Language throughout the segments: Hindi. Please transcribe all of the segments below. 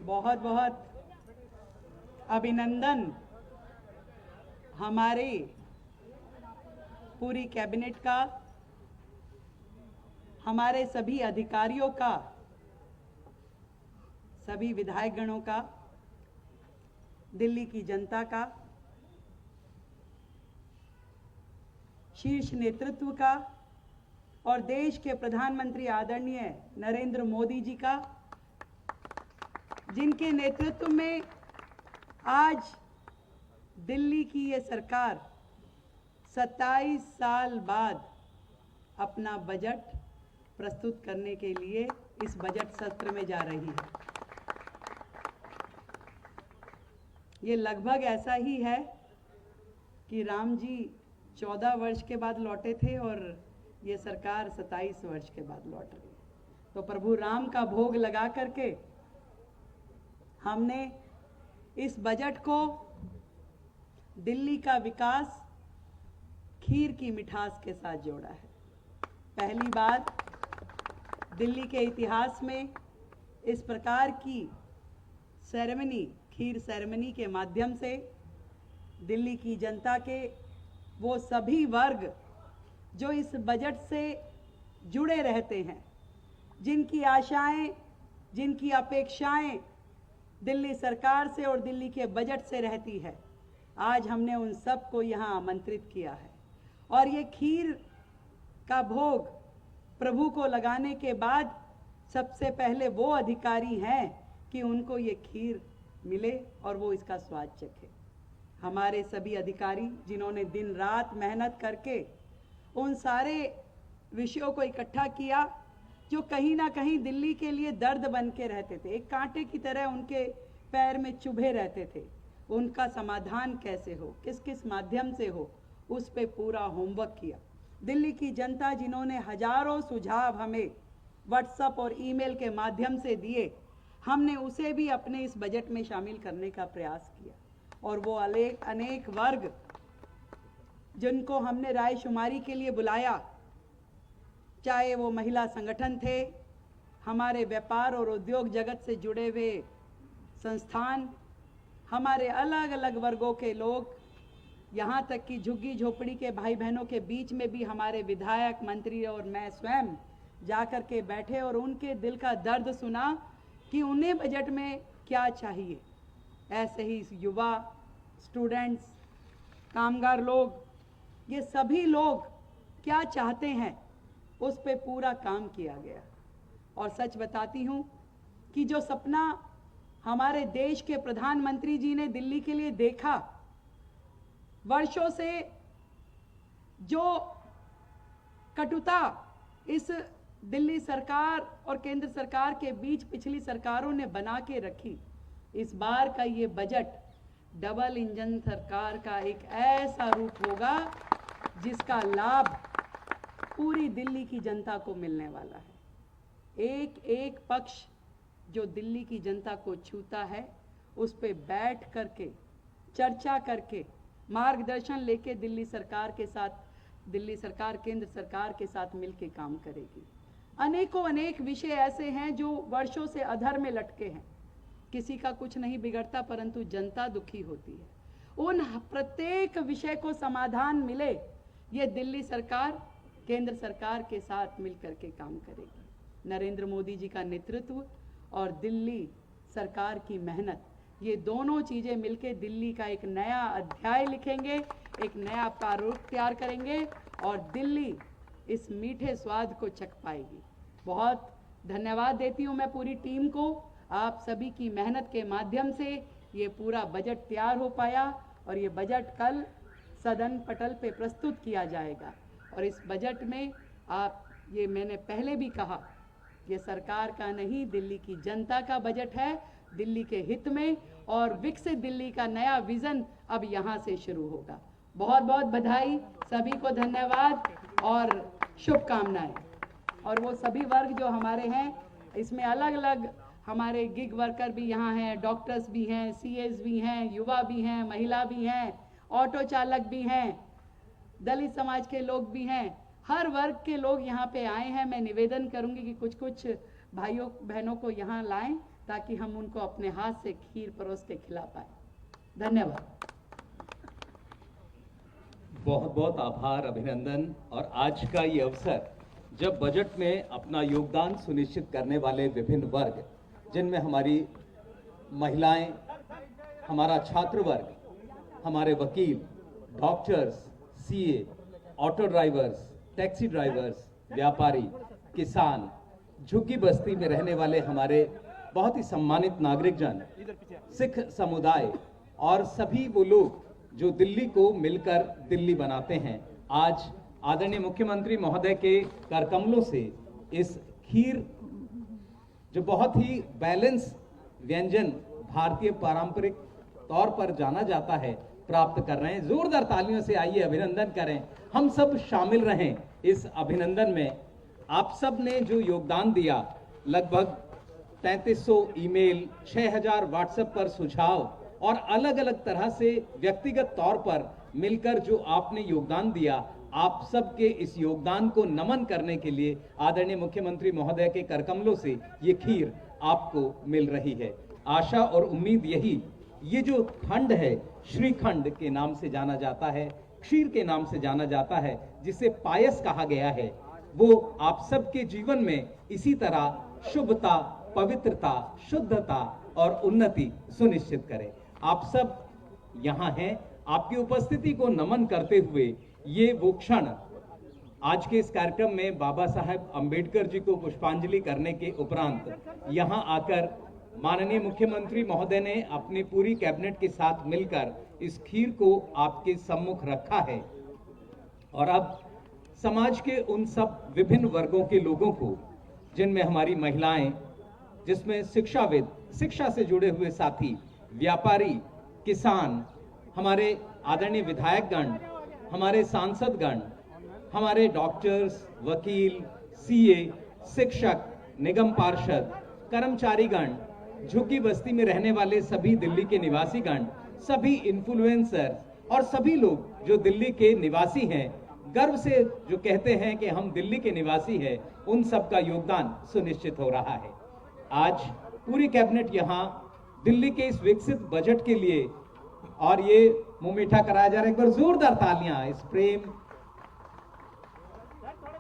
बहुत बहुत अभिनंदन हमारे पूरी कैबिनेट का, हमारे सभी अधिकारियों का, सभी विधायक गणों का, दिल्ली की जनता का, शीर्ष नेतृत्व का और देश के प्रधानमंत्री आदरणीय नरेंद्र मोदी जी का, जिनके नेतृत्व में आज दिल्ली की ये सरकार 27 साल बाद अपना बजट प्रस्तुत करने के लिए इस बजट सत्र में जा रही है। ये लगभग ऐसा ही है कि राम जी 14 वर्ष के बाद लौटे थे और ये सरकार 27 वर्ष के बाद लौट रही है। तो प्रभु राम का भोग लगा करके हमने इस बजट को दिल्ली का विकास खीर की मिठास के साथ जोड़ा है। पहली बार दिल्ली के इतिहास में इस प्रकार की सेरेमनी, खीर सेरेमनी के माध्यम से दिल्ली की जनता के वो सभी वर्ग जो इस बजट से जुड़े रहते हैं, जिनकी आशाएं, जिनकी अपेक्षाएं दिल्ली सरकार से और दिल्ली के बजट से रहती है, आज हमने उन सब को यहाँ आमंत्रित किया है। और ये खीर का भोग प्रभु को लगाने के बाद सबसे पहले वो अधिकारी हैं कि उनको ये खीर मिले और वो इसका स्वाद चखे। हमारे सभी अधिकारी जिन्होंने दिन रात मेहनत करके उन सारे विषयों को इकट्ठा किया जो कहीं ना कहीं दिल्ली के लिए दर्द बन के रहते थे, एक कांटे की तरह उनके पैर में चुभे रहते थे। उनका समाधान कैसे हो, किस किस माध्यम से हो, उस पे पूरा होमवर्क किया। दिल्ली की जनता जिन्होंने हजारों सुझाव हमें व्हाट्सएप और ईमेल के माध्यम से दिए, हमने उसे भी अपने इस बजट में शामिल करने का प्रयास किया। और वो अनेक वर्ग जिनको हमने रायशुमारी के लिए बुलाया, चाहे वो महिला संगठन थे, हमारे व्यापार और उद्योग जगत से जुड़े हुए संस्थान, हमारे अलग अलग वर्गों के लोग, यहाँ तक कि झुग्गी झोपड़ी के भाई बहनों के बीच में भी हमारे विधायक, मंत्री और मैं स्वयं जाकर के बैठे और उनके दिल का दर्द सुना कि उन्हें बजट में क्या चाहिए। ऐसे ही युवा, स्टूडेंट्स, कामगार लोग, ये सभी लोग क्या चाहते हैं, उस पे पूरा काम किया गया। और सच बताती हूँ कि जो सपना हमारे देश के प्रधानमंत्री जी ने दिल्ली के लिए देखा, वर्षों से जो कटुता इस दिल्ली सरकार और केंद्र सरकार के बीच पिछली सरकारों ने बना के रखी, इस बार का ये बजट डबल इंजन सरकार का एक ऐसा रूप होगा जिसका लाभ पूरी दिल्ली की जनता को मिलने वाला है। एक एक पक्ष जो दिल्ली की जनता को छूता है, उस पे बैठ करके चर्चा करके मार्गदर्शन लेके दिल्ली सरकार के साथ, दिल्ली सरकार केंद्र सरकार के साथ मिलके काम करेगी। अनेकों अनेक विषय ऐसे हैं जो वर्षों से अधर में लटके हैं, किसी का कुछ नहीं बिगड़ता परंतु जनता दुखी होती है। उन प्रत्येक विषय को समाधान मिले, ये दिल्ली सरकार केंद्र सरकार के साथ मिलकर के काम करेगी। नरेंद्र मोदी जी का नेतृत्व और दिल्ली सरकार की मेहनत, ये दोनों चीज़ें मिलके दिल्ली का एक नया अध्याय लिखेंगे, एक नया प्रारूप तैयार करेंगे और दिल्ली इस मीठे स्वाद को चख पाएगी। बहुत धन्यवाद देती हूँ मैं पूरी टीम को। आप सभी की मेहनत के माध्यम से ये पूरा बजट तैयार हो पाया और ये बजट कल सदन पटल पे प्रस्तुत किया जाएगा। और इस बजट में आप, ये मैंने पहले भी कहा, ये सरकार का नहीं, दिल्ली की जनता का बजट है, दिल्ली के हित में, और विकसित दिल्ली का नया विजन अब यहाँ से शुरू होगा। बहुत बहुत बधाई, सभी को धन्यवाद और शुभकामनाएं। और वो सभी वर्ग जो हमारे हैं, इसमें अलग अलग हमारे गिग वर्कर भी यहाँ हैं, डॉक्टर्स भी हैं, सीएस भी हैं, युवा भी हैं, महिला भी हैं, ऑटो चालक भी हैं, दलित समाज के लोग भी हैं, हर वर्ग के लोग यहाँ पे आए हैं। मैं निवेदन करूँगी कि कुछ कुछ भाइयों बहनों को यहाँ लाएं ताकि हम उनको अपने हाथ से खीर परोस के खिला पाए। धन्यवाद। बहुत बहुत आभार, अभिनंदन। और आज का ये अवसर जब बजट में अपना योगदान सुनिश्चित करने वाले विभिन्न वर्ग, जिनमें हमारी महिलाएं, हमारा छात्र वर्ग, हमारे वकील, doctors, CA, auto drivers, taxi drivers, व्यापारी, किसान, झुग्गी बस्ती में रहने वाले हमारे बहुत ही सम्मानित नागरिक जन, सिख समुदाय और सभी वो लोग जो दिल्ली को मिलकर दिल्ली बनाते हैं, आज आदरणीय मुख्यमंत्री महोदय के करकमलों से इस खीर, जो बहुत ही बैलेंस व्यंजन भारतीय पारंपरिक तौर पर जाना जाता है, प्राप्त कर रहे हैं। जोरदार तालियों से आइए अभिनंदन करें, हम सब शामिल रहें इस अभिनंदन में। आप सब ने जो योगदान दिया, लगभग 3300 ईमेल, 6000 व्हाट्सएप पर सुझाव और अलग अलग तरह से व्यक्तिगत तौर पर मिलकर जो आपने योगदान दिया, आप सबके इस योगदान को नमन करने के लिए आदरणीय मुख्यमंत्री महोदय के करकमलों से ये खीर आपको मिल रही है। आशा और उम्मीद यही, ये जो खंड है श्रीखंड के नाम से जाना जाता है, खीर के नाम से जाना जाता है, जिसे पायस कहा गया है, वो आप सबके जीवन में इसी तरह शुभता, पवित्रता, शुद्धता और उन्नति सुनिश्चित करे। आप सब यहाँ हैं, आपकी उपस्थिति को नमन करते हुए ये वो क्षण, आज के इस कार्यक्रम में बाबा साहेब अंबेडकर जी को पुष्पांजलि करने के उपरांत यहाँ आकर माननीय मुख्यमंत्री महोदय ने अपनी पूरी कैबिनेट के साथ मिलकर इस खीर को आपके सम्मुख रखा है। और अब समाज के उन सब विभिन्न वर्गों के लोगों को, जिनमें हमारी महिलाएं, जिसमें शिक्षाविद, शिक्षा से जुड़े हुए साथी, व्यापारी, किसान, हमारे आदरणीय विधायकगण, हमारे सांसदगण, हमारे डॉक्टर्स, वकील, सीए, शिक्षक, निगम पार्षद, कर्मचारीगण, झुग्गी बस्ती में रहने वाले सभी दिल्ली के निवासीगण, सभी इन्फ्लुएंसर और सभी लोग जो दिल्ली के निवासी हैं, गर्व से जो कहते हैं कि हम दिल्ली के निवासी हैं, उन सब का योगदान सुनिश्चित हो रहा है। आज पूरी कैबिनेट यहाँ दिल्ली के इस विकसित बजट के लिए, और ये मुंह मीठा कराया जा रहा है, एक बार जोरदार तालियां इस प्रेम।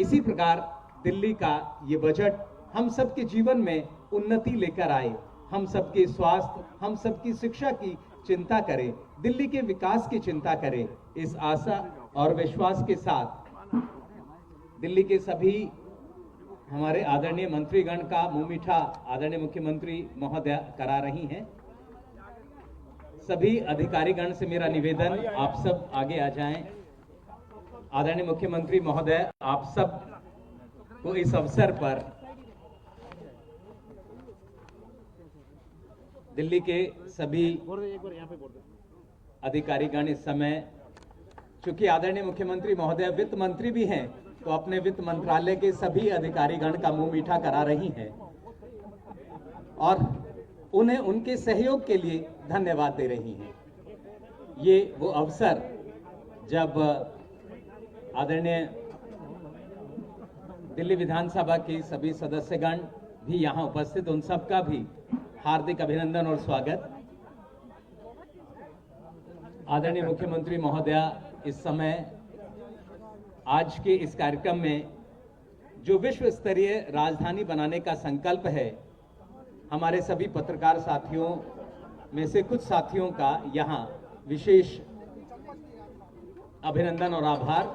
इसी प्रकार दिल्ली का ये बजट हम सबके जीवन में उन्नति लेकर आए, हम सबके स्वास्थ्य, हम सबकी शिक्षा की चिंता करे, दिल्ली के विकास की चिंता करे। इस आशा और विश्वास के साथ दिल्ली के सभी हमारे आदरणीय मंत्रीगण का मुंह मीठा आदरणीय मुख्यमंत्री महोदय करा रही हैं। सभी अधिकारीगण से मेरा निवेदन, आप सब आगे आ जाएं। आदरणीय मुख्यमंत्री महोदय, आप सब को इस अवसर पर दिल्ली के सभी अधिकारीगण इस समय, चूंकि आदरणीय मुख्यमंत्री महोदय वित्त मंत्री भी हैं, तो अपने वित्त मंत्रालय के सभी अधिकारीगण का मुंह मीठा करा रही हैं और उन्हें उनके सहयोग के लिए धन्यवाद दे रही हैं। ये वो अवसर जब आदरणीय दिल्ली विधानसभा के सभी सदस्यगण भी यहाँ उपस्थित, उन सबका भी हार्दिक अभिनंदन और स्वागत। आदरणीय मुख्यमंत्री महोदया, इस समय आज के इस कार्यक्रम में जो विश्व स्तरीय राजधानी बनाने का संकल्प है, हमारे सभी पत्रकार साथियों में से कुछ साथियों का यहाँ विशेष अभिनंदन और आभार।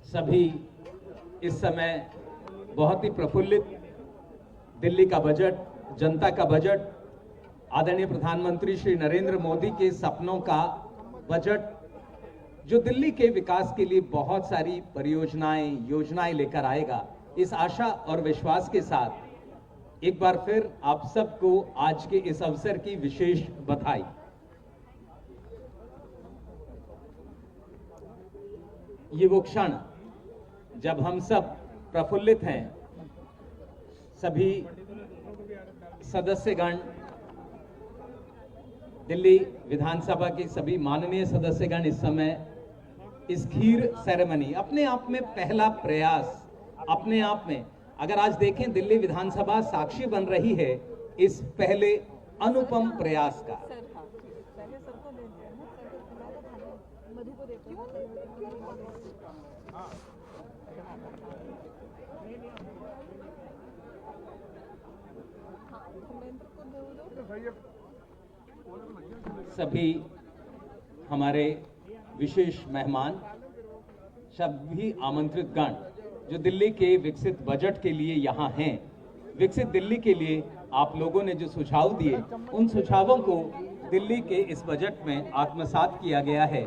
सभी इस समय बहुत ही प्रफुल्लित, दिल्ली का बजट, जनता का बजट, आदरणीय प्रधानमंत्री श्री नरेंद्र मोदी के सपनों का बजट, जो दिल्ली के विकास के लिए बहुत सारी परियोजनाएं, योजनाएं लेकर आएगा। इस आशा और विश्वास के साथ एक बार फिर आप सबको आज के इस अवसर की विशेष बधाई। ये वो क्षण जब हम सब प्रफुल्लित हैं, सभी सदस्यगण, दिल्ली विधानसभा के सभी माननीय सदस्यगण इस समय इस खीर सेरेमनी, अपने आप में पहला प्रयास, अपने आप में अगर आज देखें दिल्ली विधानसभा साक्षी बन रही है इस पहले अनुपम प्रयास का। सभी हमारे विशेष मेहमान, सभी आमंत्रित गण जो दिल्ली के विकसित बजट के लिए यहाँ हैं, विकसित दिल्ली के लिए आप लोगों ने जो सुझाव दिए, उन सुझावों को दिल्ली के इस बजट में आत्मसात किया गया है।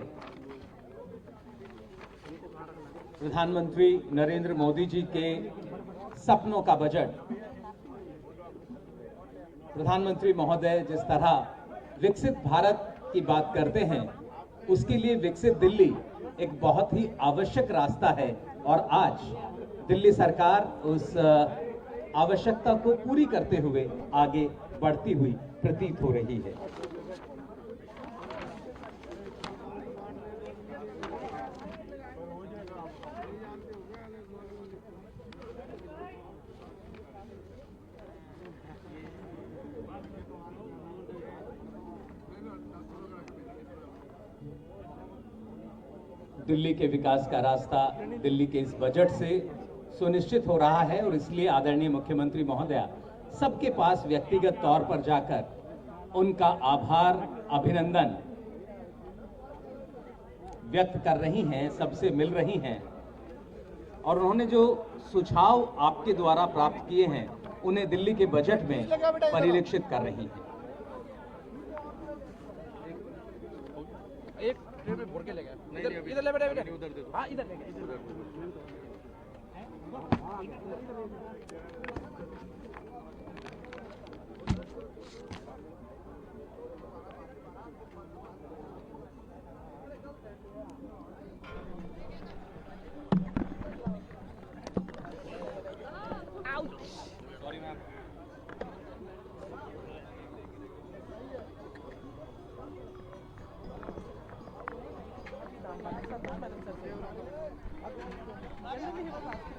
प्रधानमंत्री नरेंद्र मोदी जी के सपनों का बजट। प्रधानमंत्री महोदय जिस तरह विकसित भारत की बात करते हैं, उसके लिए विकसित दिल्ली एक बहुत ही आवश्यक रास्ता है और आज दिल्ली सरकार उस आवश्यकता को पूरी करते हुए आगे बढ़ती हुई प्रतीत हो रही है। दिल्ली के विकास का रास्ता दिल्ली के इस बजट से सुनिश्चित हो रहा है और इसलिए आदरणीय मुख्यमंत्री महोदया सबके पास व्यक्तिगत तौर पर जाकर उनका आभार, अभिनंदन व्यक्त कर रही हैं, सबसे मिल रही हैं और उन्होंने जो सुझाव आपके द्वारा प्राप्त किए हैं उन्हें दिल्ली के बजट में परिलक्षित कर रही हैं। एक ट्रे में भर के ले गया। इधर ले बेटा, इधर। हाँ, इधर ले गया। Sorry ma'am. मैडम सर से